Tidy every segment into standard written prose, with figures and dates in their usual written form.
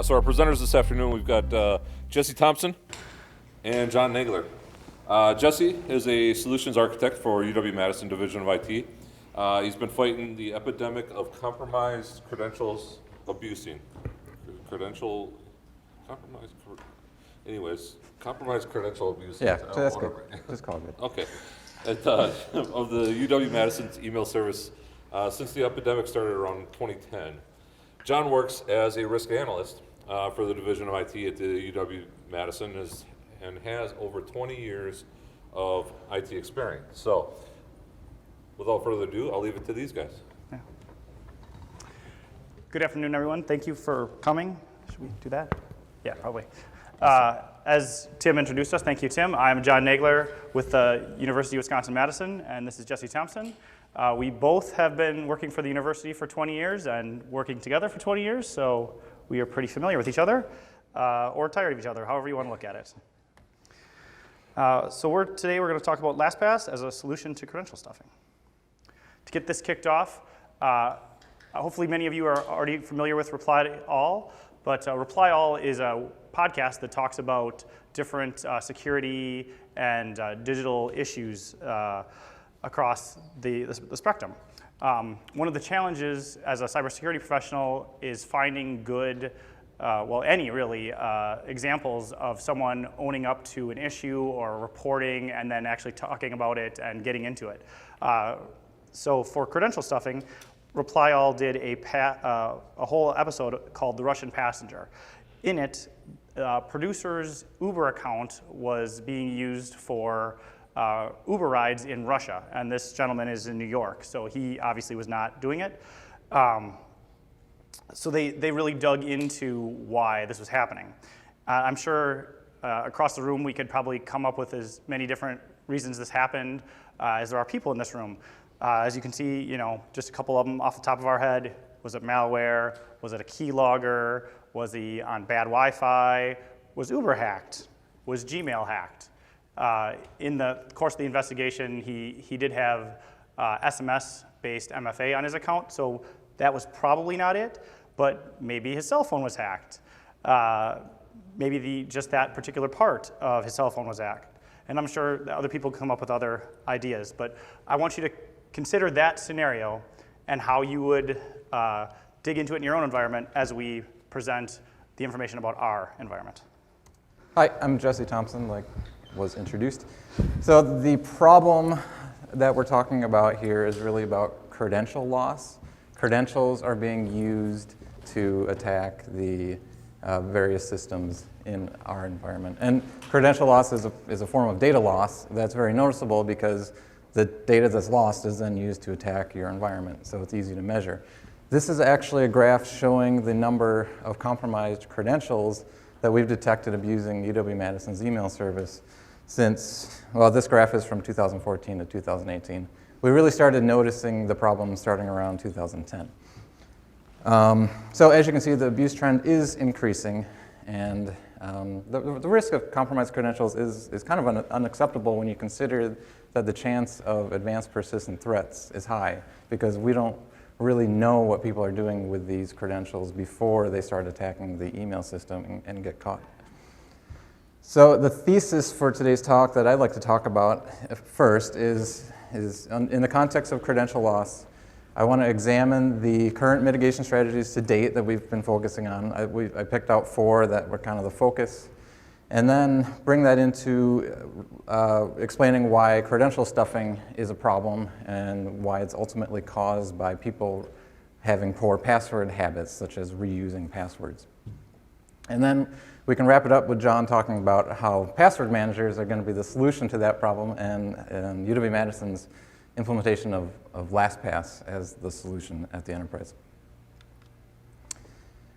So our presenters this afternoon, we've got Jesse Thompson and John Nagler. Jesse is a solutions architect for UW-Madison Division of IT. He's been fighting the epidemic of compromised credentials abusing. Compromised credential abuse. Yeah, so that's good. Just call it good. Okay. Of the UW-Madison's email service since the epidemic started around 2010. John works as a risk analyst for the Division of IT at the UW-Madison and has over 20 years of IT experience. So, without further ado, I'll leave it to these guys. Yeah. Good afternoon, everyone. Thank you for coming. Should we do that? Yeah, probably. As Tim introduced us, thank you, Tim. I'm John Nagler with the University of Wisconsin-Madison, and this is Jesse Thompson. We both have been working for the university for 20 years and working together for 20 years, so we are pretty familiar with each other, or tired of each other, however you want to look at it. Today we're going to talk about LastPass as a solution to credential stuffing. To get this kicked off, hopefully many of you are already familiar with Reply All, but Reply All is a podcast that talks about different security and digital issues across the spectrum. One of the challenges as a cybersecurity professional is finding good, any really, examples of someone owning up to an issue or reporting and then actually talking about it and getting into it. So for credential stuffing, Reply All did a whole episode called The Russian Passenger. In it, producer's Uber account was being used for Uber rides in Russia, and this gentleman is in New York, so he obviously was not doing it. So they really dug into why this was happening. I'm sure across the room we could probably come up with as many different reasons this happened as there are people in this room. As you can see, just a couple of them off the top of our head. Was it malware? Was it a keylogger? Was he on bad Wi-Fi? Was Uber hacked? Was Gmail hacked? In the course of the investigation, he did have SMS-based MFA on his account, so that was probably not it, but maybe his cell phone was hacked. Maybe just that particular part of his cell phone was hacked. And I'm sure that other people come up with other ideas, but I want you to consider that scenario and how you would dig into it in your own environment as we present the information about our environment. Hi, I'm Jesse Thompson, like was introduced. So the problem that we're talking about here is really about credential loss. Credentials are being used to attack the various systems in our environment. And credential loss is a form of data loss that's very noticeable because the data that's lost is then used to attack your environment, so it's easy to measure. This is actually a graph showing the number of compromised credentials that we've detected abusing UW-Madison's email service since, well, this graph is from 2014 to 2018. We really started noticing the problem starting around 2010. So as you can see, the abuse trend is increasing, and the risk of compromised credentials is kind of unacceptable when you consider that the chance of advanced persistent threats is high, because we don't really know what people are doing with these credentials before they start attacking the email system and get caught. So the thesis for today's talk that I'd like to talk about first is in the context of credential loss, I want to examine the current mitigation strategies to date that we've been focusing on. I picked out 4 that were kind of the focus, and then bring that into explaining why credential stuffing is a problem and why it's ultimately caused by people having poor password habits, such as reusing passwords. And then we can wrap it up with John talking about how password managers are going to be the solution to that problem, and UW-Madison's implementation of LastPass as the solution at the enterprise.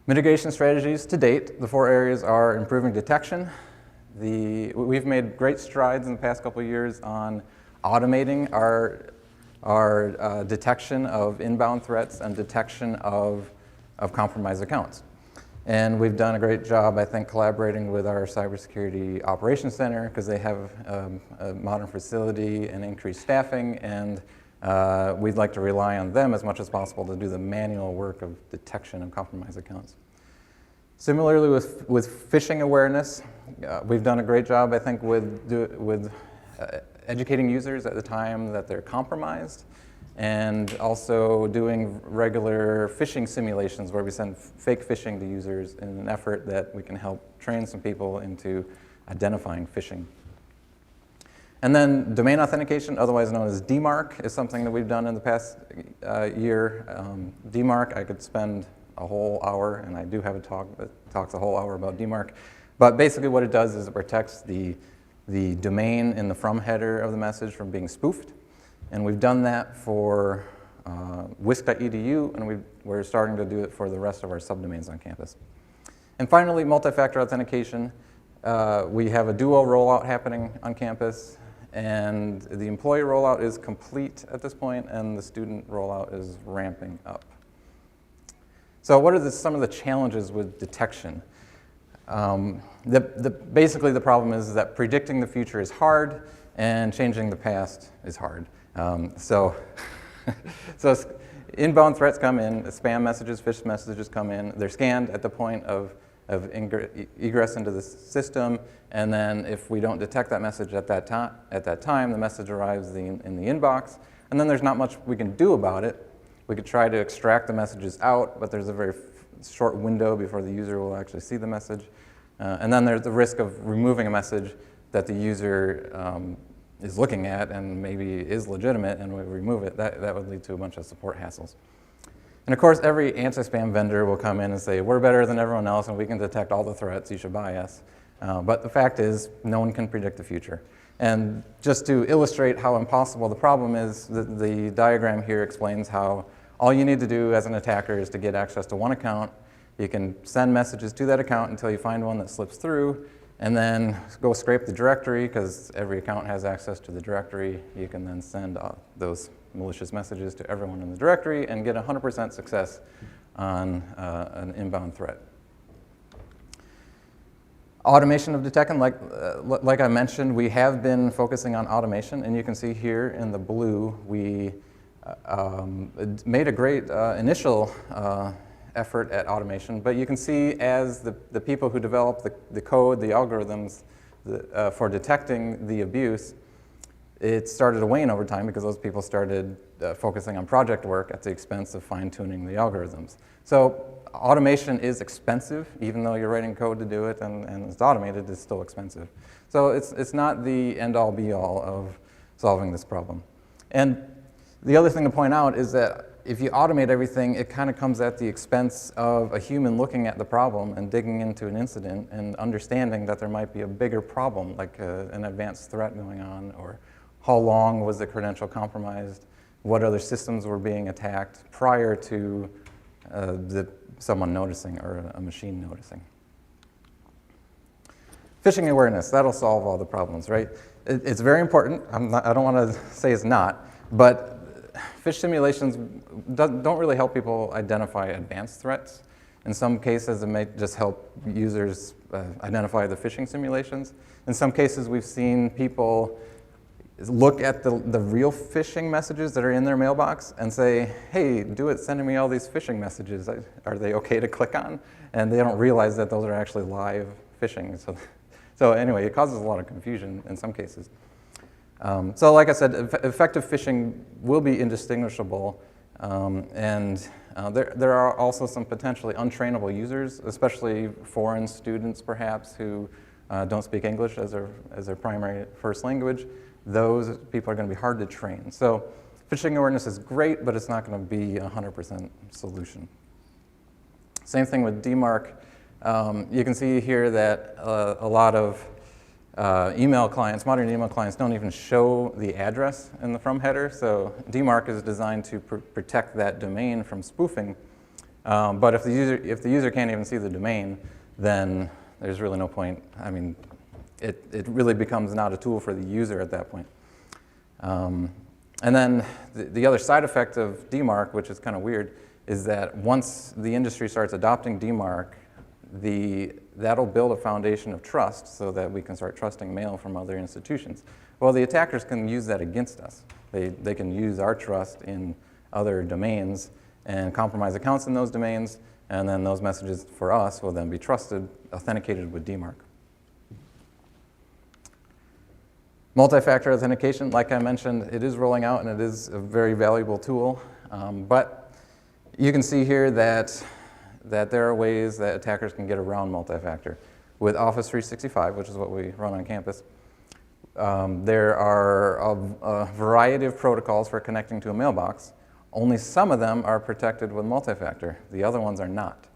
Mitigation strategies to date, the 4 areas are improving detection. We've made great strides in the past couple of years on automating our detection of inbound threats and detection of compromised accounts. And we've done a great job, I think, collaborating with our Cybersecurity Operations Center, because they have a modern facility and increased staffing, and we'd like to rely on them as much as possible to do the manual work of detection of compromised accounts. Similarly with phishing awareness, we've done a great job, I think, with educating users at the time that they're compromised, and also doing regular phishing simulations where we send fake phishing to users in an effort that we can help train some people into identifying phishing. And then domain authentication, otherwise known as DMARC, is something that we've done in the past year. DMARC, I could spend a whole hour, and I do have a talk that talks a whole hour about DMARC. But basically what it does is it protects the domain in the from header of the message from being spoofed. And we've done that for wisc.edu, and we're starting to do it for the rest of our subdomains on campus. And finally, multi-factor authentication. We have a duo rollout happening on campus, and the employee rollout is complete at this point, and the student rollout is ramping up. So what are some of the challenges with detection? Basically, the problem is that predicting the future is hard, and changing the past is hard. So inbound threats come in, spam messages, phish messages come in. They're scanned at the point of egress into the system, and then if we don't detect that message at that time, the message arrives in the inbox, and then there's not much we can do about it. We could try to extract the messages out, but there's a very short window before the user will actually see the message. And then there's the risk of removing a message that the user is looking at and maybe is legitimate, and we remove it. That would lead to a bunch of support hassles. And of course, every anti-spam vendor will come in and say, we're better than everyone else, and we can detect all the threats, you should buy us. But the fact is, no one can predict the future. And just to illustrate how impossible the problem is, the diagram here explains how all you need to do as an attacker is to get access to one account. You can send messages to that account until you find one that slips through, and then go scrape the directory, because every account has access to the directory. You can then send those malicious messages to everyone in the directory and get 100% success on an inbound threat. Automation of detection, like I mentioned, we have been focusing on automation, and you can see here in the blue, we made a great initial effort at automation, but you can see as the people who developed the code, the algorithms for detecting the abuse, it started to wane over time because those people started focusing on project work at the expense of fine-tuning the algorithms. So automation is expensive, even though you're writing code to do it and it's automated, it's still expensive. So it's not the end-all be-all of solving this problem. And the other thing to point out is that if you automate everything, it kind of comes at the expense of a human looking at the problem and digging into an incident and understanding that there might be a bigger problem, like an advanced threat going on, or how long was the credential compromised, what other systems were being attacked prior to someone noticing or a machine noticing. Phishing awareness, that'll solve all the problems, right? It's very important. I don't want to say it's not, but phish simulations don't really help people identify advanced threats. In some cases, it may just help users identify the phishing simulations. In some cases, we've seen people look at the real phishing messages that are in their mailbox and say, hey, do it sending me all these phishing messages. Are they okay to click on? And they don't realize that those are actually live phishing. So anyway, it causes a lot of confusion in some cases. So like I said, effective phishing will be indistinguishable, and there are also some potentially untrainable users, especially foreign students perhaps who don't speak English as their primary first language. Those people are going to be hard to train. So phishing awareness is great, but it's not going to be a 100% solution. Same thing with DMARC. You can see here that a lot of email clients, modern email clients, don't even show the address in the from header. So DMARC is designed to protect that domain from spoofing. But if the user can't even see the domain, then there's really no point. I mean, it really becomes not a tool for the user at that point. And then the other side effect of DMARC, which is kind of weird, is that once the industry starts adopting DMARC, that'll build a foundation of trust so that we can start trusting mail from other institutions. Well, the attackers can use that against us. They can use our trust in other domains and compromise accounts in those domains And then those messages for us will then be trusted, authenticated with DMARC. Multi-factor authentication, like I mentioned, it is rolling out and it is a very valuable tool. But you can see here that there are ways that attackers can get around multi-factor. With Office 365, which is what we run on campus, there are a variety of protocols for connecting to a mailbox. Only some of them are protected with multi-factor. The other ones are not.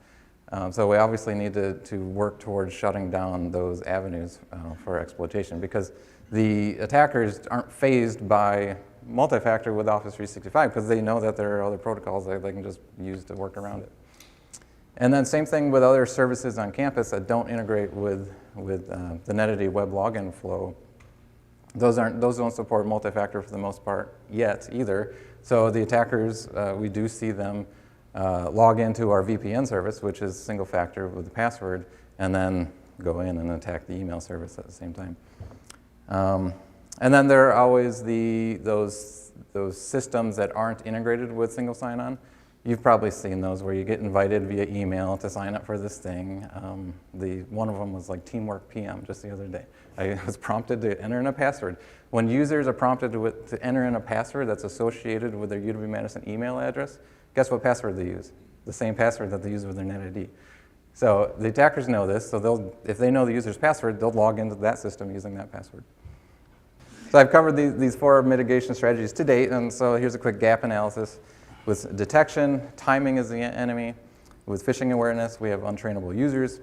So we obviously need to work towards shutting down those avenues for exploitation, because the attackers aren't fazed by multi-factor with Office 365 because they know that there are other protocols that they can just use to work around it. And then same thing with other services on campus that don't integrate with the Netity web login flow. Those don't support multi-factor for the most part yet either. So the attackers, we do see them log into our VPN service, which is single factor with the password, and then go in and attack the email service at the same time. And then there are always those systems that aren't integrated with single sign-on. You've probably seen those where you get invited via email to sign up for this thing. One of them was like Teamwork PM just the other day. I was prompted to enter in a password. When users are prompted to enter in a password that's associated with their UW-Madison email address, guess what password they use? The same password that they use with their NetID. So the attackers know this, so if they know the user's password, they'll log into that system using that password. So I've covered these 4 mitigation strategies to date, and so here's a quick gap analysis. With detection, timing is the enemy. With phishing awareness, we have untrainable users,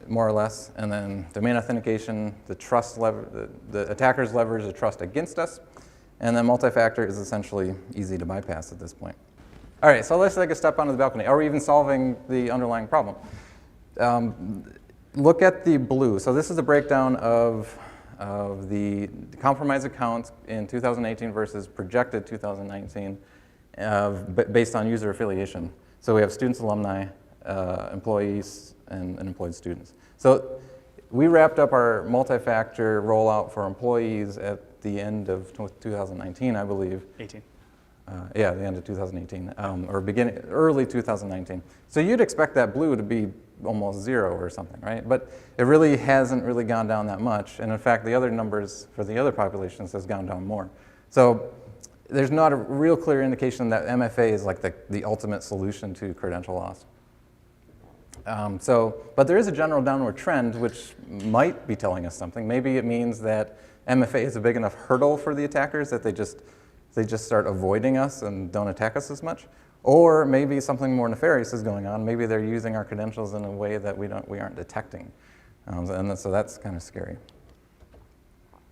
more or less. And then domain authentication, the attackers leverage the trust against us. And then multi-factor is essentially easy to bypass at this point. All right, so let's take a step onto the balcony. Are we even solving the underlying problem? Look at the blue. So this is a breakdown of the compromised accounts in 2018 versus projected 2019 based on user affiliation. So we have students, alumni, employees, and employed students. So we wrapped up our multi-factor rollout for employees at the end of 2019, I believe. 18. Yeah, the end of 2018, or early 2019. So you'd expect that blue to be almost 0 or something, right? But it really hasn't really gone down that much. And in fact, the other numbers for the other populations has gone down more. So there's not a real clear indication that MFA is like the ultimate solution to credential loss. But there is a general downward trend which might be telling us something. Maybe it means that MFA is a big enough hurdle for the attackers that they just start avoiding us and don't attack us as much. Or maybe something more nefarious is going on. Maybe they're using our credentials in a way that we aren't detecting. So that's kind of scary.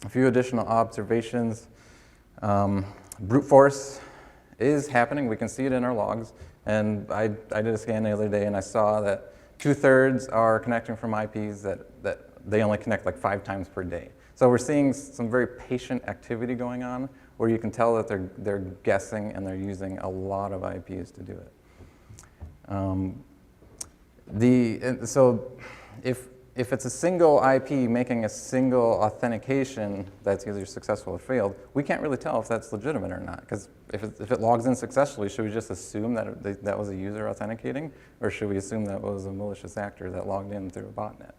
A few additional observations. Brute force is happening. We can see it in our logs. And I did a scan the other day, and I saw that 2/3 are connecting from IPs that they only connect like 5 times per day. So we're seeing some very patient activity going on where you can tell that they're guessing and they're using a lot of IPs to do it. So if it's a single IP making a single authentication that's either successful or failed, we can't really tell if that's legitimate or not. Because if it logs in successfully, should we just assume that that was a user authenticating? Or should we assume that was a malicious actor that logged in through a botnet?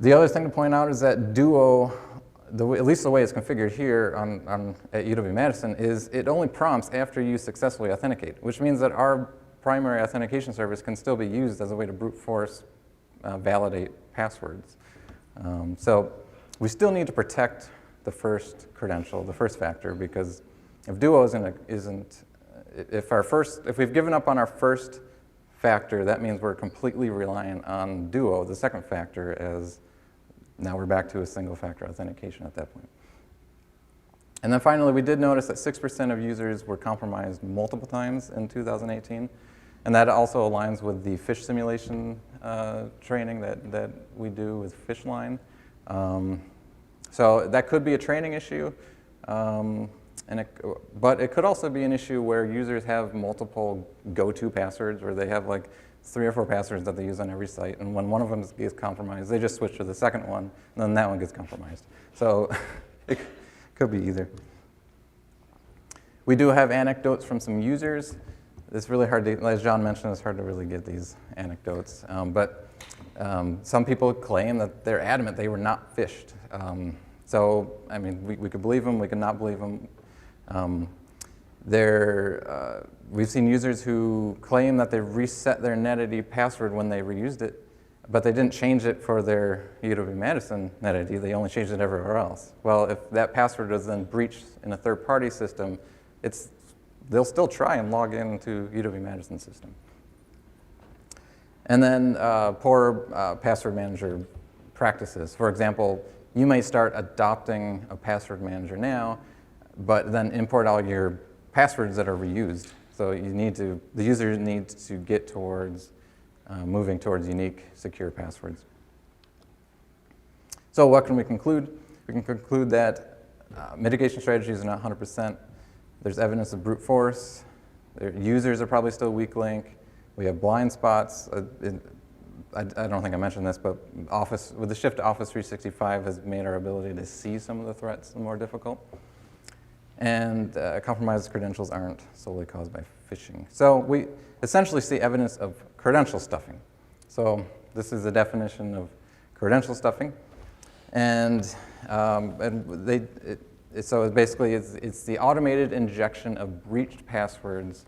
The other thing to point out is that Duo, at least the way it's configured here at UW-Madison, is it only prompts after you successfully authenticate, which means that our primary authentication service can still be used as a way to brute force validate passwords. So we still need to protect the first credential, the first factor, because if Duo if we've given up on our first factor, that means we're completely reliant on Duo, the second factor, as now we're back to a single factor authentication at that point. And then finally, we did notice that 6% of users were compromised multiple times in 2018. And that also aligns with the phish simulation training that we do with PhishLine. So that could be a training issue, but it could also be an issue where users have multiple go-to passwords, where they have like 3 or 4 passwords that they use on every site, and when one of them gets compromised, they just switch to the second one, and then that one gets compromised. So it could be either. We do have anecdotes from some users. it's really hard to, as John mentioned, it's hard to really get these anecdotes. But some people claim that they're adamant they were not phished. So, I mean, we could believe them, we could not believe them. We've seen users who claim that they reset their NetID password when they reused it, but they didn't change it for their UW-Madison NetID, they only changed it everywhere else. Well, if that password was then breached in a third-party system, they'll still try and log into UW-Madison system. And then poor password manager practices. For example, you may start adopting a password manager now, but then import all your passwords that are reused. So the user needs to get towards moving towards unique, secure passwords. So what can we conclude? We can conclude that mitigation strategies are not 100%. There's evidence of brute force. Their users are probably still weak link. We have blind spots. I don't think I mentioned this, but with the shift to Office 365 has made our ability to see some of the threats more difficult. And compromised credentials aren't solely caused by phishing. So we essentially see evidence of credential stuffing. So this is the definition of credential stuffing. And so basically it's the automated injection of breached passwords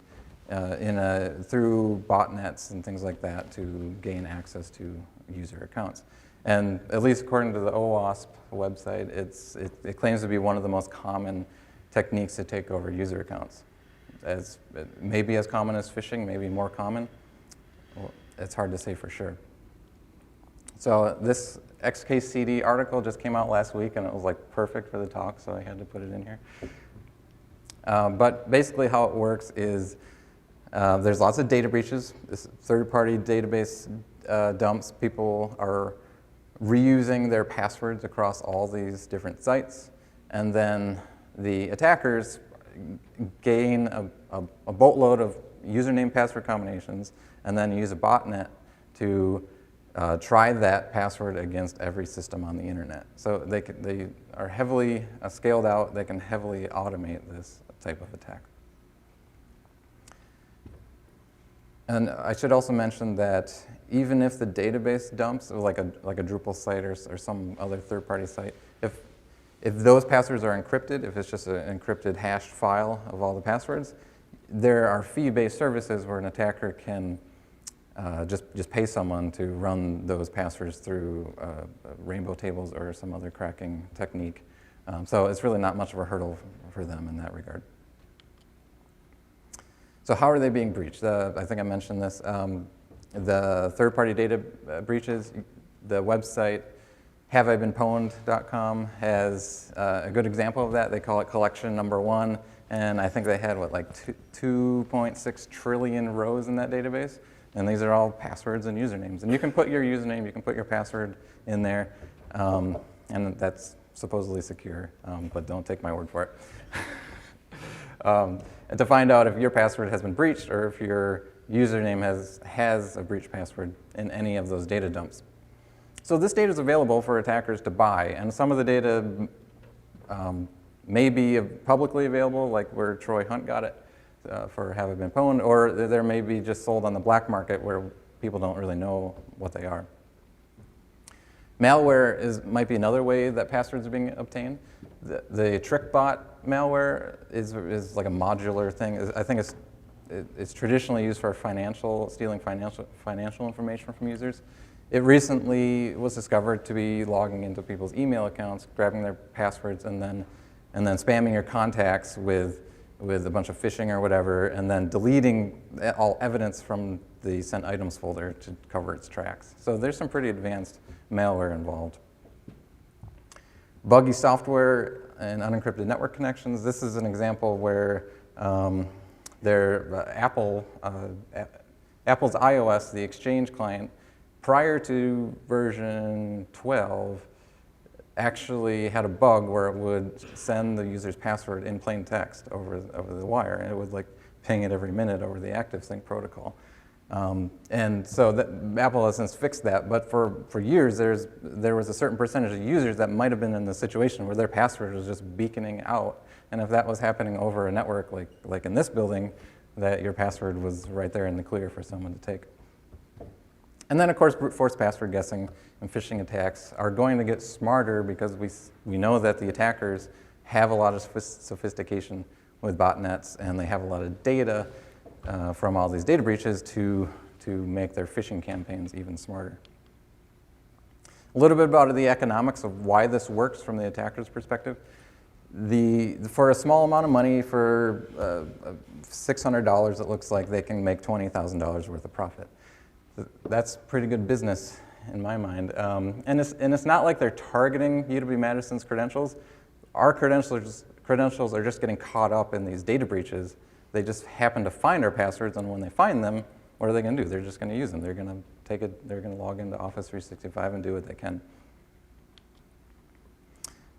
through botnets and things like that to gain access to user accounts. And at least according to the OWASP website, it claims to be one of the most common techniques to take over user accounts. Maybe as common as phishing, maybe more common. Well, it's hard to say for sure. So this XKCD article just came out last week, and it was like perfect for the talk, so I had to put it in here. But basically how it works is there's lots of data breaches. This third-party database dumps. People are reusing their passwords across all these different sites, and then the attackers gain a boatload of username password combinations and then use a botnet to try that password against every system on the internet. So they are heavily scaled out. They can heavily automate this type of attack. And I should also mention that even if the database dumps, like a Drupal site or some other third-party site, if those passwords are encrypted, if it's just an encrypted hashed file of all the passwords, there are fee-based services where an attacker can just pay someone to run those passwords through rainbow tables or some other cracking technique. So it's really not much of a hurdle for them in that regard. So how are they being breached? I think I mentioned this. The third-party data breaches, the website haveibeenpwned.com has a good example of that. They call it collection number 1, and I think they had, 2.6 trillion rows in that database, and these are all passwords and usernames. And you can put your username, you can put your password in there, and that's supposedly secure, but don't take my word for it. And to find out if your password has been breached or if your username has a breached password in any of those data dumps. So this data is available for attackers to buy, and some of the data may be publicly available, like where Troy Hunt got it for Have I Been Pwned, or there may be just sold on the black market where people don't really know what they are. Malware might be another way that passwords are being obtained. The TrickBot malware is like a modular thing. I think it's traditionally used for stealing financial information from users. It recently was discovered to be logging into people's email accounts, grabbing their passwords, and then spamming your contacts with a bunch of phishing or whatever, and then deleting all evidence from the sent items folder to cover its tracks. So there's some pretty advanced malware involved. Buggy software and unencrypted network connections. This is an example where Apple's iOS, the Exchange client, prior to version 12, actually had a bug where it would send the user's password in plain text over the wire, and it would ping it every minute over the ActiveSync protocol. And so Apple has since fixed that, but for years there was a certain percentage of users that might have been in the situation where their password was just beaconing out, and if that was happening over a network like in this building, that your password was right there in the clear for someone to take. And then, of course, brute force password guessing and phishing attacks are going to get smarter because we know that the attackers have a lot of sophistication with botnets, and they have a lot of data from all these data breaches to make their phishing campaigns even smarter. A little bit about the economics of why this works from the attacker's perspective. For a small amount of money, for $600, it looks like they can make $20,000 worth of profit. That's pretty good business in my mind. And it's not like they're targeting UW-Madison's credentials. Our credentials are just getting caught up in these data breaches. They just happen to find our passwords, and when they find them, what are they going to do? They're just going to use them. They're going to take it. They're going to log into Office 365 and do what they can.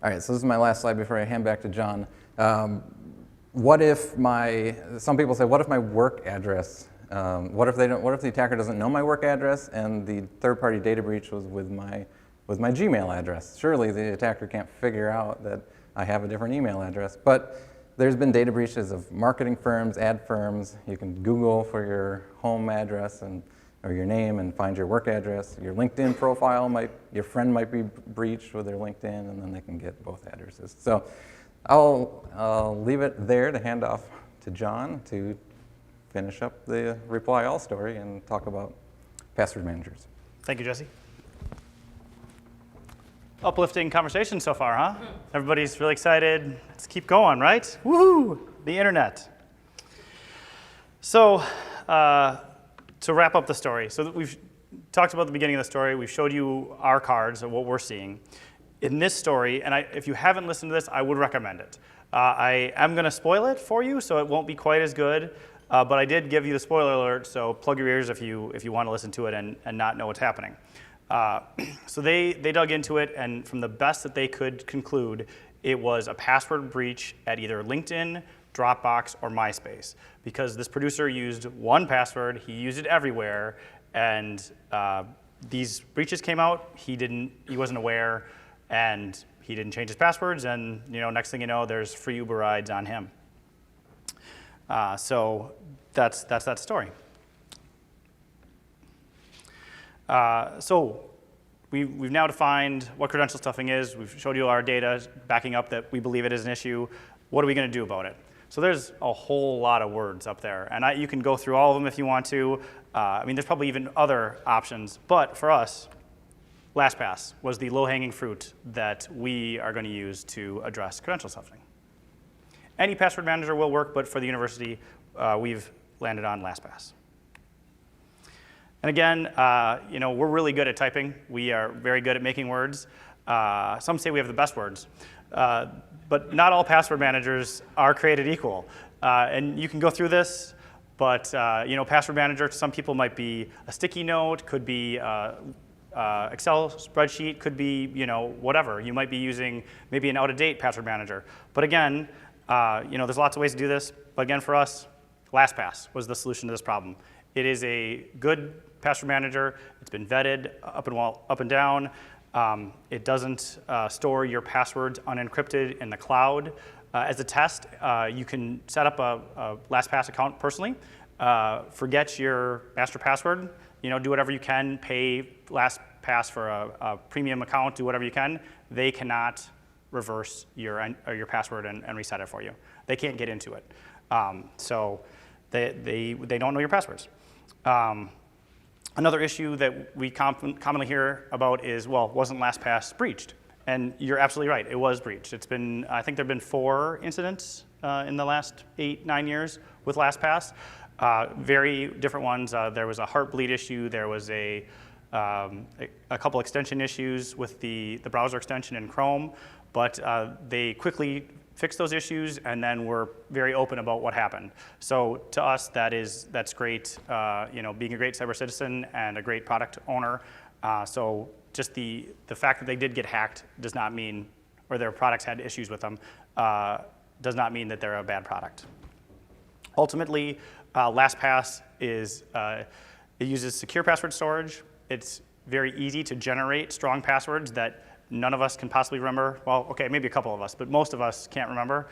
All right, so this is my last slide before I hand back to John. What if some people say, what if my work address? What if the attacker doesn't know my work address and the third-party data breach was with my Gmail address? Surely the attacker can't figure out that I have a different email address. But there's been data breaches of marketing firms, ad firms. You can Google for your home address or your name and find your work address. Your LinkedIn profile your friend might be breached with their LinkedIn, and then they can get both addresses. So I'll leave it there to hand off to John to finish up the Reply All story and talk about password managers. Thank you, Jesse. Uplifting conversation so far, huh? Everybody's really excited. Let's keep going, right? Woohoo! The internet. So, to wrap up the story, so we've talked about the beginning of the story. We've showed you our cards and what we're seeing. In this story, and if you haven't listened to this, I would recommend it. I am going to spoil it for you, so it won't be quite as good. But I did give you the spoiler alert, so plug your ears if you want to listen to it and not know what's happening. So they dug into it, and from the best that they could conclude, it was a password breach at either LinkedIn, Dropbox, or MySpace. Because this producer used one password, he used it everywhere, and these breaches came out, he wasn't aware, and he didn't change his passwords, and next thing you know, there's free Uber rides on him. So that's that story. So we've now defined what credential stuffing is. We've showed you our data backing up that we believe it is an issue. What are we going to do about it? So there's a whole lot of words up there, and you can go through all of them if you want to. There's probably even other options, but for us, LastPass was the low-hanging fruit that we are going to use to address credential stuffing. Any password manager will work, but for the university, we've landed on LastPass. And again, we're really good at typing. We are very good at making words. Some say we have the best words. But not all password managers are created equal. And you can go through this, but password manager to some people might be a sticky note, could be Excel spreadsheet, could be whatever. You might be using maybe an out-of-date password manager. But again, there's lots of ways to do this. But again, for us, LastPass was the solution to this problem. It is a good password manager. It's been vetted up and down. It doesn't store your passwords unencrypted in the cloud. As a test, you can set up a LastPass account personally, forget your master password, do whatever you can, pay LastPass for a premium account, do whatever you can. They cannot reverse your password and reset it for you. They can't get into it. So they don't know your passwords. Another issue that we commonly hear about is, well, wasn't LastPass breached? And you're absolutely right, it was breached. I think there have been 4 incidents in the last 8-9 years with LastPass. Very different ones. There was a Heartbleed issue. There was a couple extension issues with the browser extension in Chrome, but they quickly fixed those issues and then were very open about what happened. So to us, that's great. Being a great cyber citizen and a great product owner. So just the fact that they did get hacked does not mean, or their products had issues with them, does not mean that they're a bad product. Ultimately, LastPass it uses secure password storage. It's very easy to generate strong passwords that none of us can possibly remember. Well, okay, maybe a couple of us, but most of us can't remember.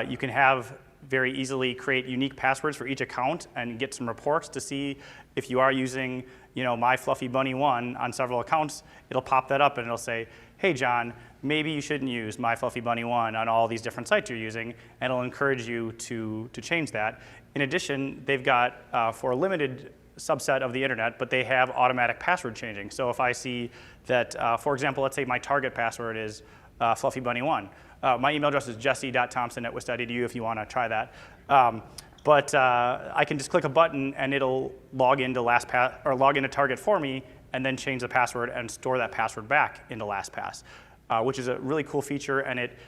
You can have very easily create unique passwords for each account and get some reports to see if you are using, My Fluffy Bunny 1 on several accounts. It'll pop that up and it'll say, hey, John, maybe you shouldn't use My Fluffy Bunny 1 on all these different sites you're using, and it'll encourage you to change that. In addition, they've got, for a limited subset of the internet, but they have automatic password changing. So if I see that, for example, let's say my target password is fluffybunny1. My email address is jesse.thompson@wis.edu if you want to try that. But I can just click a button and it'll log into LastPass or log into Target for me, and then change the password and store that password back into LastPass, which is a really cool feature. And it,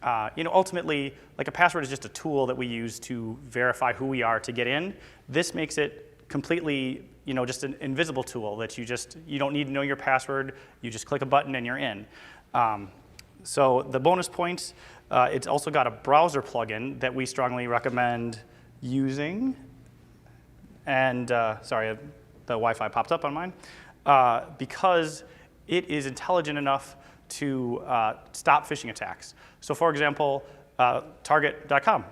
ultimately, like a password is just a tool that we use to verify who we are to get in. This makes it completely, just an invisible tool that you don't need to know your password. You just click a button and you're in. So the bonus points, it's also got a browser plugin that we strongly recommend using. And sorry, the Wi-Fi popped up on mine. Because it is intelligent enough to stop phishing attacks. So for example, target.com.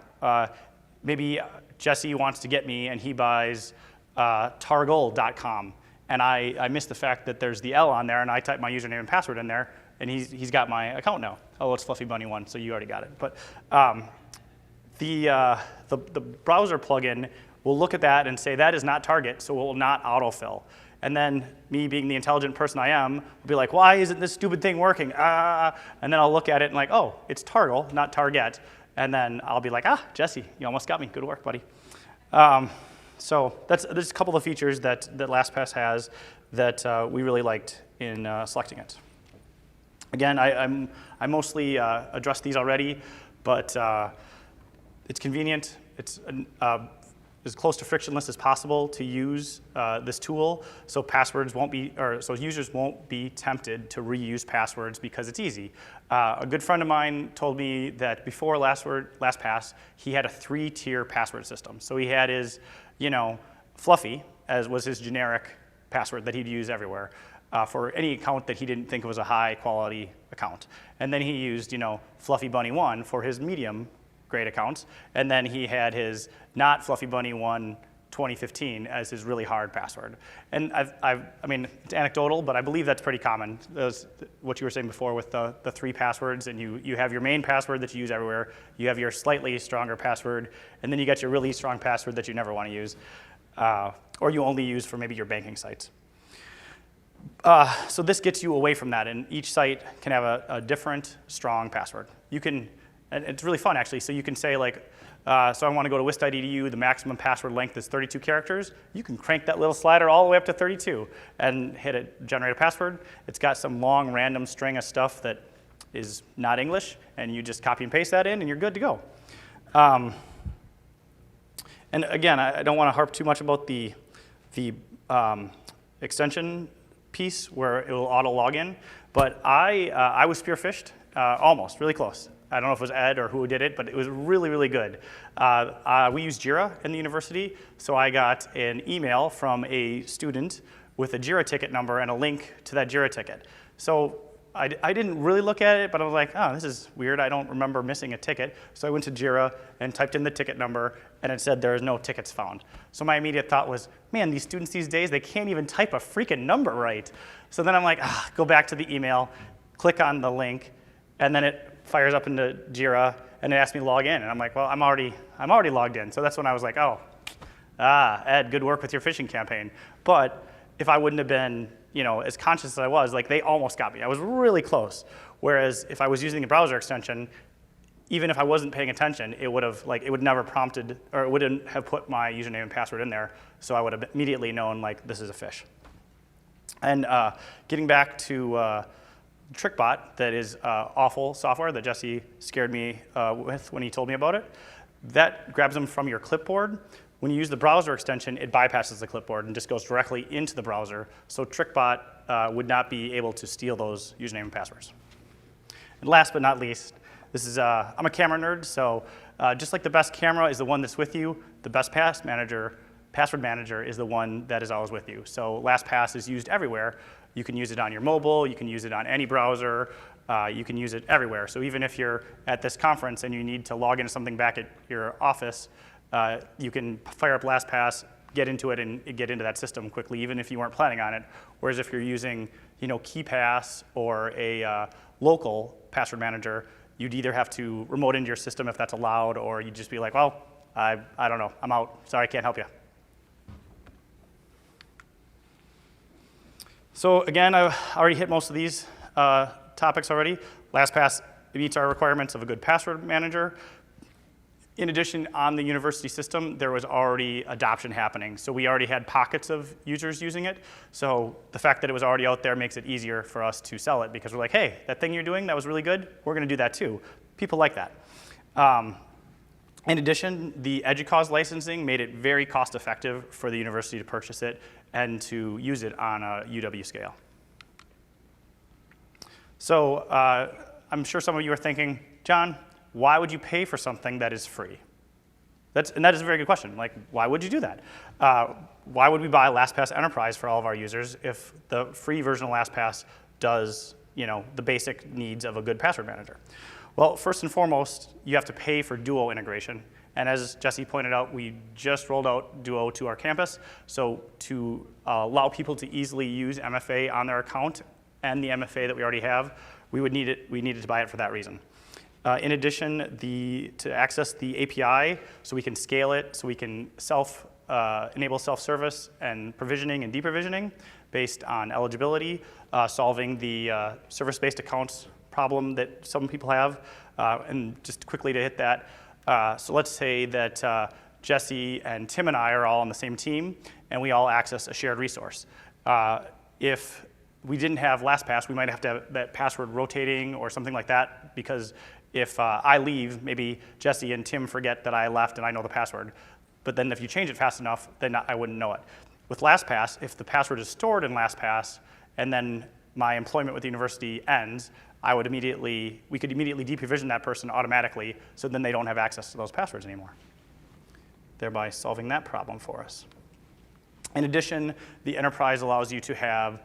Maybe Jesse wants to get me and he buys targol.com. And I missed the fact that there's the L on there, and I type my username and password in there, and he's got my account now. Oh, it's FluffyBunny1, so you already got it. But the browser plugin will look at that and say that is not Target, so it will not autofill. And then me being the intelligent person I am, will be like, why isn't this stupid thing working? And then I'll look at it and like, oh, it's Targle, not Target. And then I'll be like, Jesse, you almost got me. Good work, buddy. So there's a couple of features that LastPass has that we really liked in selecting it. Again, I mostly addressed these already, but it's convenient. It's as close to frictionless as possible to use this tool, so so users won't be tempted to reuse passwords because it's easy. A good friend of mine told me that before LastPass, he had a 3-tier password system. So he had his, Fluffy, as was his generic password that he'd use everywhere for any account that he didn't think was a high-quality account. And then he used, FluffyBunny1 for his medium-grade accounts, and then he had his not FluffyBunny1 2015 as his really hard password. And I mean, it's anecdotal, but I believe that's pretty common. What you were saying before with the 3 passwords, and you have your main password that you use everywhere, you have your slightly stronger password, and then you got your really strong password that you never want to use, or you only use for maybe your banking sites. So this gets you away from that, and each site can have a different strong password. You can, and it's really fun actually, so you can say like, so I want to go to wis.edu, the maximum password length is 32 characters. You can crank that little slider all the way up to 32 and hit it, generate a password. It's got some long random string of stuff that is not English, and you just copy and paste that in and you're good to go. And again, I don't want to harp too much about the extension piece where it will auto log in, but I was spear phished, almost, really close. I don't know if it was Ed or who did it, but it was really, really good. We use Jira in the university, so I got an email from a student with a Jira ticket number and a link to that Jira ticket. So I didn't really look at it, but I was like, oh, this is weird. I don't remember missing a ticket. So I went to Jira and typed in the ticket number, and it said there is no tickets found. So my immediate thought was, man, these students these days, they can't even type a freaking number right. So then I'm like, go back to the email, click on the link, and then it fires up into Jira, and it asks me to log in. And I'm like, well, I'm already logged in. So that's when I was like, Ed, good work with your phishing campaign. But if I wouldn't have been, as conscious as I was, like they almost got me. I was really close. Whereas if I was using the browser extension, even if I wasn't paying attention, it would never prompted, or it wouldn't have put my username and password in there. So I would have immediately known like this is a phish. And getting back to TrickBot, that is awful software that Jesse scared me with when he told me about it. That grabs them from your clipboard. When you use the browser extension, it bypasses the clipboard and just goes directly into the browser. So TrickBot would not be able to steal those username and passwords. And last but not least, this is I'm a camera nerd, so just like the best camera is the one that's with you, the best password manager is the one that is always with you. So LastPass is used everywhere. You can use it on your mobile, you can use it on any browser, you can use it everywhere. So even if you're at this conference and you need to log into something back at your office, you can fire up LastPass, get into it, and get into that system quickly, even if you weren't planning on it. Whereas if you're using, KeyPass or a local password manager, you'd either have to remote into your system if that's allowed, or you'd just be like, well, I don't know, I'm out. Sorry, I can't help you. So again, I already hit most of these topics already. LastPass meets our requirements of a good password manager. In addition, on the university system, there was already adoption happening. So we already had pockets of users using it. So the fact that it was already out there makes it easier for us to sell it, because we're like, hey, that thing you're doing, that was really good. We're going to do that too. People like that. In addition, the EDUCAUSE licensing made it very cost effective for the university to purchase it and to use it on a UW scale. So I'm sure some of you are thinking, John, why would you pay for something that is free? And that is a very good question. Like, why would you do that? Why would we buy LastPass Enterprise for all of our users if the free version of LastPass does, the basic needs of a good password manager? Well, first and foremost, you have to pay for Duo integration. And as Jesse pointed out, we just rolled out Duo to our campus. So to allow people to easily use MFA on their account and the MFA that we already have, we needed to buy it for that reason. In addition, to access the API, so we can scale it, so we can enable self-service and provisioning and deprovisioning based on eligibility, solving the service-based accounts problem that some people have. And just quickly to hit that, so let's say that Jesse and Tim and I are all on the same team, and we all access a shared resource. If we didn't have LastPass, we might have to have that password rotating or something like that, because if I leave, maybe Jesse and Tim forget that I left and I know the password. But then if you change it fast enough, then I wouldn't know it. With LastPass, if the password is stored in LastPass and then my employment with the university ends, we could immediately deprovision that person automatically, so then they don't have access to those passwords anymore, thereby solving that problem for us. In addition, the enterprise allows you to have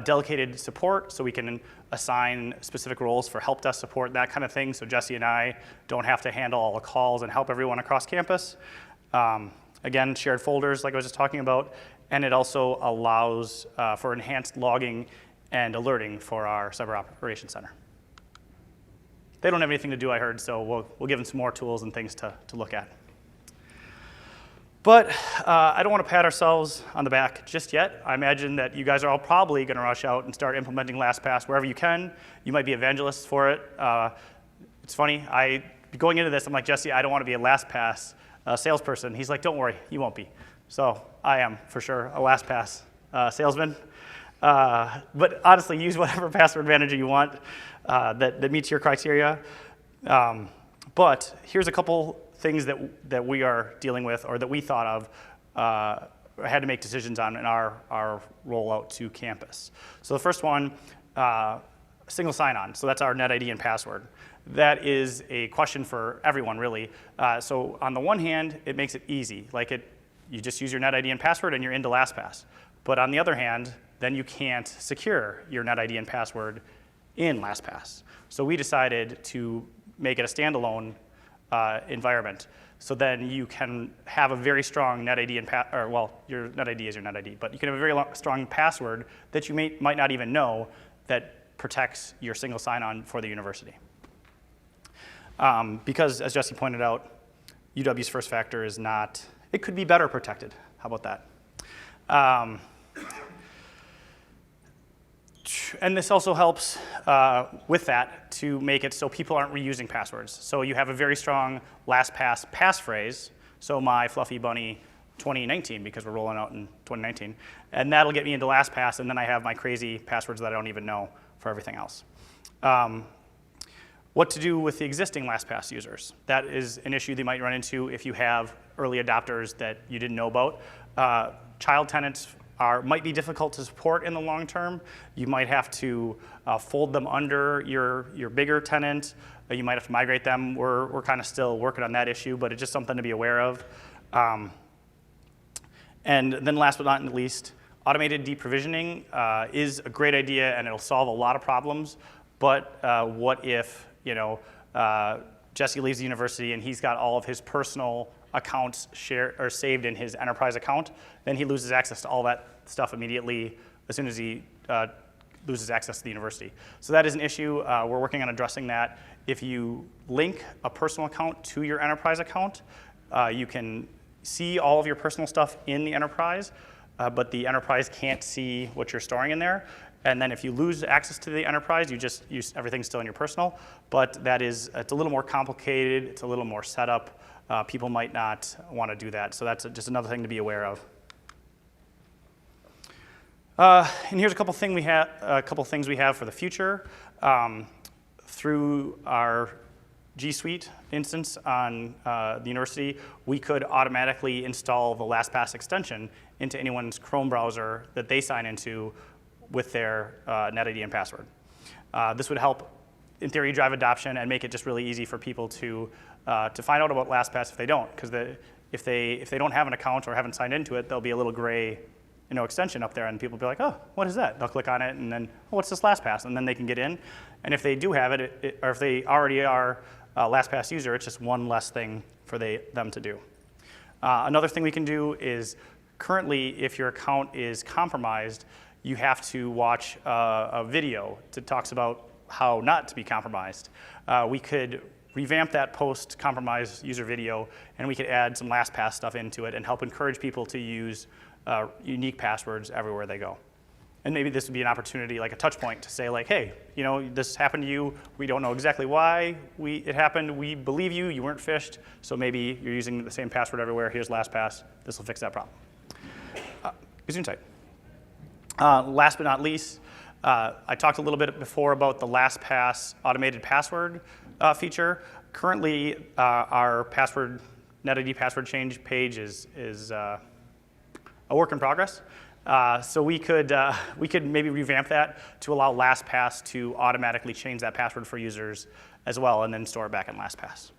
delegated support, so we can assign specific roles for help desk support, that kind of thing, so Jesse and I don't have to handle all the calls and help everyone across campus. Again, shared folders, like I was just talking about, and it also allows for enhanced logging and alerting for our Cyber Operations Center. They don't have anything to do, I heard, so we'll give them some more tools and things to look at. But I don't want to pat ourselves on the back just yet. I imagine that you guys are all probably going to rush out and start implementing LastPass wherever you can. You might be evangelists for it. It's funny, going into this, I'm like, Jesse, I don't want to be a LastPass salesperson. He's like, don't worry, you won't be. So I am, for sure, a LastPass salesman. But honestly, use whatever password manager you want that meets your criteria. But here's a couple things that we are dealing with, or that we thought of, had to make decisions on in our rollout to campus. So the first one, single sign-on. So that's our NetID and password. That is a question for everyone, really. So on the one hand, it makes it easy. You just use your NetID and password and you're into LastPass. But on the other hand, then you can't secure your NetID and password in LastPass. So we decided to make it a standalone environment. So then you can have a very strong NetID and your NetID is your NetID, but you can have a very strong password that you might not even know that protects your single sign-on for the university. Because, as Jesse pointed out, UW's first factor is not, it could be better protected. How about that? And this also helps with that to make it so people aren't reusing passwords. So you have a very strong LastPass passphrase, so my fluffy bunny 2019, because we're rolling out in 2019. And that'll get me into LastPass, and then I have my crazy passwords that I don't even know for everything else. What to do with the existing LastPass users? That is an issue they might run into if you have early adopters that you didn't know about. Child tenants might be difficult to support in the long term. You might have to fold them under your bigger tenant. You might have to migrate them. We're kind of still working on that issue, but it's just something to be aware of. And then last but not least, automated deprovisioning is a great idea, and it'll solve a lot of problems. but what if, Jesse leaves the university and he's got all of his personal accounts shared or saved in his enterprise account, then he loses access to all that stuff immediately as soon as he loses access to the university. So that is an issue. We're working on addressing that. If you link a personal account to your enterprise account, you can see all of your personal stuff in the enterprise, but the enterprise can't see what you're storing in there. And then if you lose access to the enterprise, everything's still in your personal. But it's a little more complicated. It's a little more setup. People might not want to do that. So that's just another thing to be aware of. And here's a couple things we have for the future. Through our G Suite instance on the university, we could automatically install the LastPass extension into anyone's Chrome browser that they sign into with their NetID and password. This would help, in theory, drive adoption and make it just really easy for people to find out about LastPass if they don't, because if they don't have an account or haven't signed into it, there'll be a little gray extension up there, and people will be like, oh, what is that? They'll click on it, and then, oh, what's this LastPass? And then they can get in. And if they do have it, or if they already are a LastPass user, it's just one less thing for them to do. Another thing we can do is, currently, if your account is compromised, you have to watch a video that talks about how not to be compromised. We could revamp that post-compromised user video, and we could add some LastPass stuff into it and help encourage people to use unique passwords everywhere they go. And maybe this would be an opportunity, like a touch point, to say like, hey, this happened to you. We don't know exactly why it happened. We believe you. You weren't phished. So maybe you're using the same password everywhere. Here's LastPass. This will fix that problem. Gesundheit. Last but not least, I talked a little bit before about the LastPass automated password feature. Currently, our NetID password change page is a work in progress. So we could maybe revamp that to allow LastPass to automatically change that password for users as well, and then store it back in LastPass.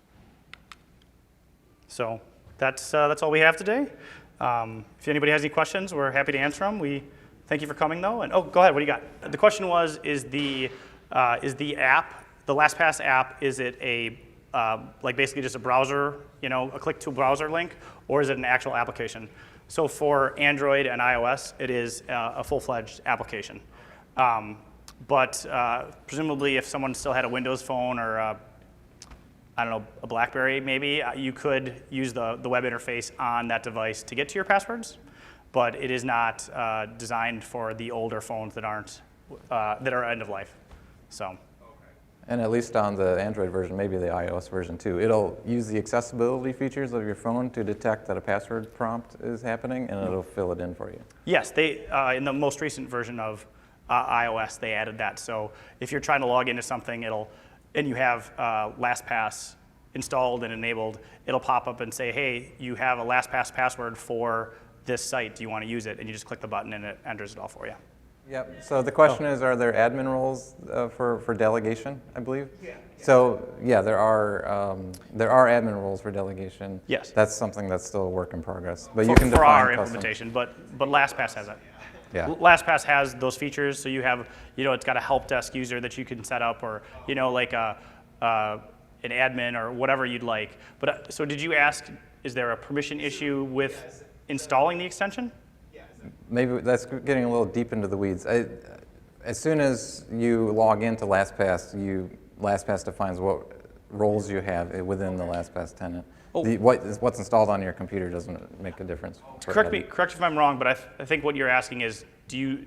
So that's all we have today. If anybody has any questions, we're happy to answer them. We thank you for coming, though. And go ahead. What do you got? The question was: is the app, the LastPass app, is it like basically just a browser, a click to a browser link, or is it an actual application? So for Android and iOS, it is a full-fledged application. But presumably, if someone still had a Windows phone or a BlackBerry, maybe you could use the web interface on that device to get to your passwords. But it is not designed for the older phones that are end of life. So. And at least on the Android version, maybe the iOS version too, it'll use the accessibility features of your phone to detect that a password prompt is happening, and it'll fill it in for you. Yes, they in the most recent version of iOS, they added that. So if you're trying to log into something, and you have LastPass installed and enabled, it'll pop up and say, hey, you have a LastPass password for this site. Do you want to use it? And you just click the button, and it enters it all for you. Yep. So the question is, are there admin roles for delegation, I believe? Yeah. So yeah, there are admin roles for delegation. Yes. That's something that's still a work in progress. But you can define for our implementation, but LastPass has that. Yeah. LastPass has those features, so you have, it's got a help desk user that you can set up, or like an admin or whatever you'd like. But so did you ask? Is there a permission issue with installing the extension? Maybe that's getting a little deep into the weeds. As soon as you log into LastPass, LastPass defines what roles you have within the LastPass tenant. Oh. What's installed on your computer doesn't make a difference. Correct me if I'm wrong, but I think what you're asking is,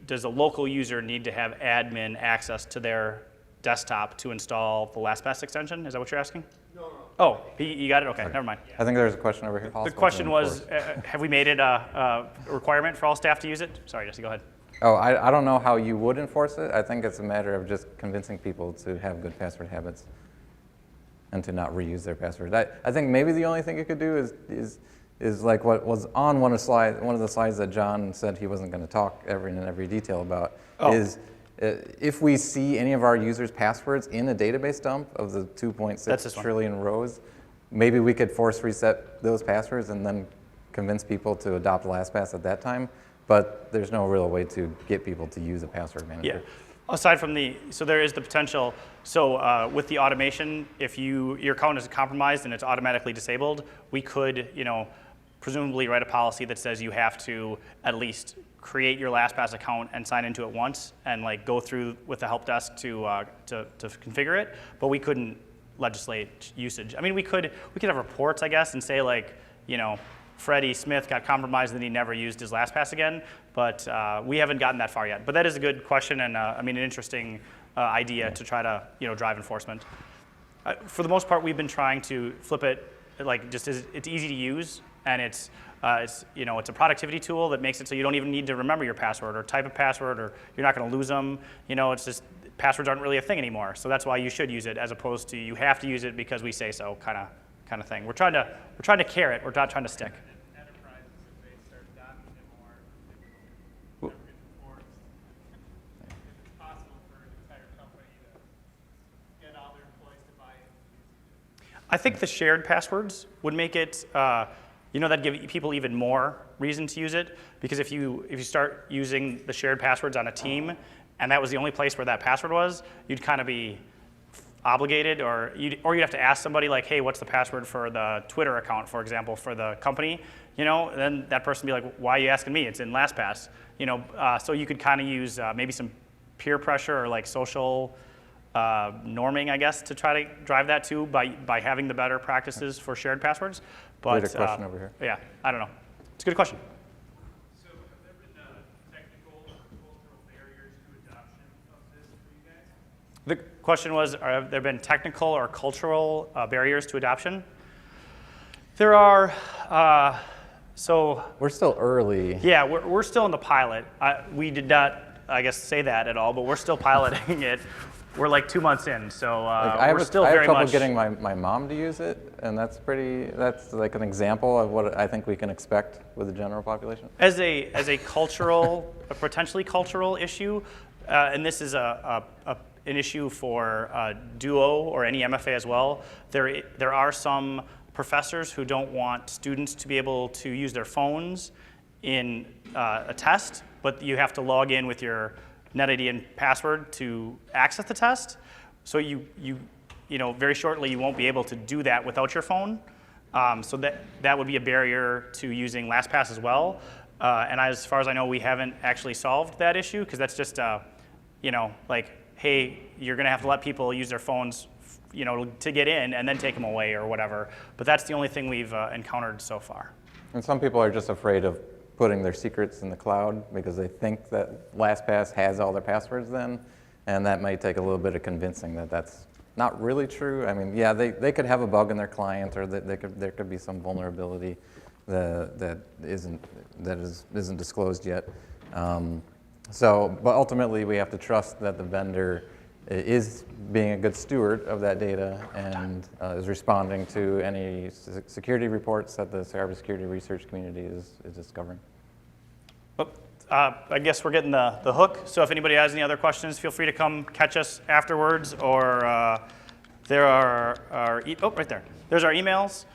does a local user need to have admin access to their desktop to install the LastPass extension? Is that what you're asking? No. Oh, you got it? Okay, never mind. I think there's a question over here. The question was, have we made it a requirement for all staff to use it? Sorry, Jesse, go ahead. Oh, I don't know how you would enforce it. I think it's a matter of just convincing people to have good password habits and to not reuse their password. I think maybe the only thing you could do is like what was on one of the slides that John said he wasn't going to talk in every detail about, is if we see any of our users' passwords in a database dump of the 2.6 trillion rows, maybe we could force reset those passwords and then convince people to adopt LastPass at that time. But there's no real way to get people to use a password manager. Aside from so there is the potential. So with the automation, if your account is compromised and it's automatically disabled, we could, presumably write a policy that says you have to at least create your LastPass account and sign into it once, and like go through with the help desk to configure it. But we couldn't legislate usage. I mean, we could have reports, I guess, and say like, Freddie Smith got compromised and then he never used his LastPass again. But we haven't gotten that far yet. But that is a good question, and an interesting idea to try to drive enforcement. For the most part, we've been trying to flip it like just as it's easy to use, and it's a productivity tool that makes it so you don't even need to remember your password or type a password, or you're not going to lose them. It's just passwords aren't really a thing anymore. So that's why you should use it, as opposed to you have to use it because we say so kind of thing. We're trying to carrot. We're not trying to stick. Enterprises, if they start adopting it more, it will get enforced. If it's possible for an entire company to get all their employees to buy in. I think the shared passwords would make it, that'd give people even more reason to use it, because if you start using the shared passwords on a team, and that was the only place where that password was, you'd kind of be obligated, or you'd have to ask somebody like, hey, what's the password for the Twitter account, for example, for the company? Then that person would be like, why are you asking me? It's in LastPass. So you could kind of use maybe some peer pressure or like social norming, I guess, to try to drive that too by having the better practices for shared passwords. But Great question over here. Yeah, I don't know. It's a good question. So have there been technical or cultural barriers to adoption of this for you guys? The question was, have there been technical or cultural barriers to adoption? There are. So We're still early. yeah, we're still in the pilot. We did not, I guess, say that at all, but we're still piloting it. We're like 2 months in, so I we're still have very trouble much. getting my mom to use it, and that's like an example of what I think we can expect with the general population. As a cultural, a potentially cultural issue, and this is an issue for Duo or any MFA as well. There are some professors who don't want students to be able to use their phones in a test, but you have to log in with your NetID and password to access the test. So you very shortly you won't be able to do that without your phone. So that would be a barrier to using LastPass as well. And as far as I know, we haven't actually solved that issue, because that's just like, hey, you're going to have to let people use their phones to get in and then take them away or whatever. But that's the only thing we've encountered so far. And some people are just afraid of putting their secrets in the cloud because they think that LastPass has all their passwords then, and that might take a little bit of convincing that that's not really true. I mean, yeah, they could have a bug in their client, or there could be some vulnerability that isn't disclosed yet. But ultimately, we have to trust that the vendor is being a good steward of that data and is responding to any security reports that the cybersecurity research community is discovering. I guess we're getting the hook. So if anybody has any other questions, feel free to come catch us afterwards, or there are right there. There's our emails.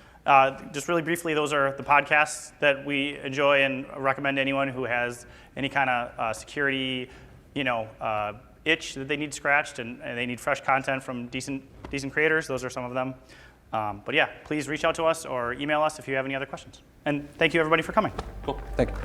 Just really briefly, those are the podcasts that we enjoy and recommend to anyone who has any kind of security, itch that they need scratched, and they need fresh content from decent creators. Those are some of them. But yeah, please reach out to us or email us if you have any other questions. And thank you, everybody, for coming. Cool. Thank you.